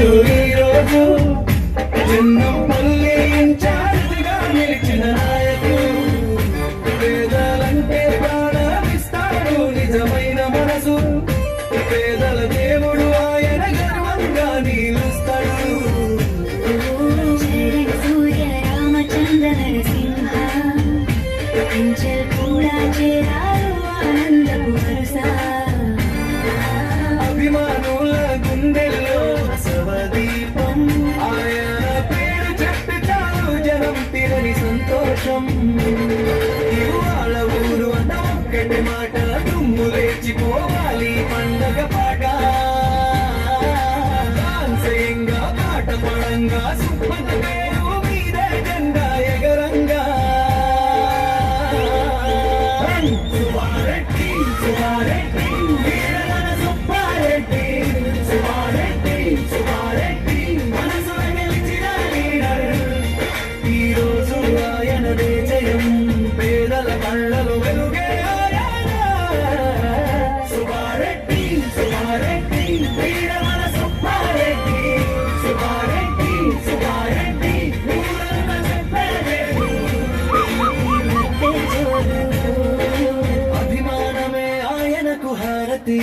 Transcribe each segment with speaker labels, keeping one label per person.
Speaker 1: రోజు ఈ రోజు జన్మం పల్లి ఇన్ఛార్జిగా నిలిచిన నాయకుడు పేదలంటే ప్రాణమిస్తాడు నిజమైన మనసు పేదల దేవుడు ఆయన గర్వంగా నిలుస్తాడు
Speaker 2: సూర్య రామచంద్ర నరసింహ పింఛల్ కూడా చేరారు ఆనందపు వరుస
Speaker 1: అభిమానుల గుండెల్లో బసవదీపం ఆయన పేరు చెప్పి చాలు జనం తీరని సంతోషం ఇవాళ ఊరు అన్న ఒక్కటి మాట దుమ్ము లేచిపోవాలి పండగ పాట దాన్సయంగా పాట పడంగా సుప్పన్న పేరు మీదే జెండా ఎగరంగా సుబ్బారెడ్డి సుబ్బారెడ్డి వీరవన సుబ్బారెడ్డి సుబ్బారెడ్డి సుబ్బారెడ్డి మనసున గెలిచిన లీడర్ ఈ రోజు ఆయనదే జయం పేదల కళ్ళలో వెలుగే ఆయన సుబ్బారెడ్డి సుబ్బారెడ్డి వీరవన సుబ్బారెడ్డి సుబ్బారెడ్డి సుబ్బారెడ్డి ఊరన్న చెప్పేదేడు అభిమానమే ఆయనకు హారతి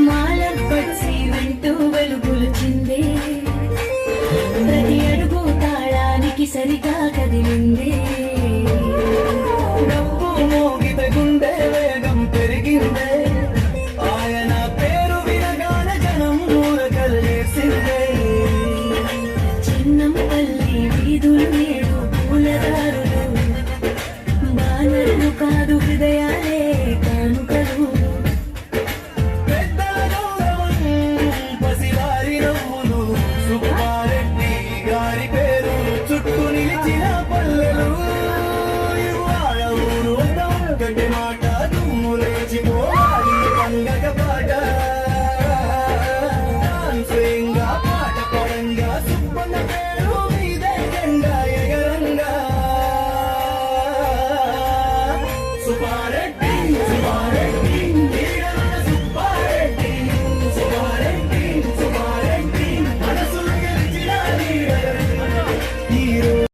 Speaker 2: మాలం పచ్చి వింటూ వెలుగులు చిందే ప్రతి అడుగు తాళానికి సరిగా కదిలిందే
Speaker 1: డబ్బు మోగితే గుండె వేగం పెరిగిందే ఆయన పేరు వినగానే జనం ఊరకలేసిందే
Speaker 2: చిన్నం పల్లి వీధులు నేడు పూలదా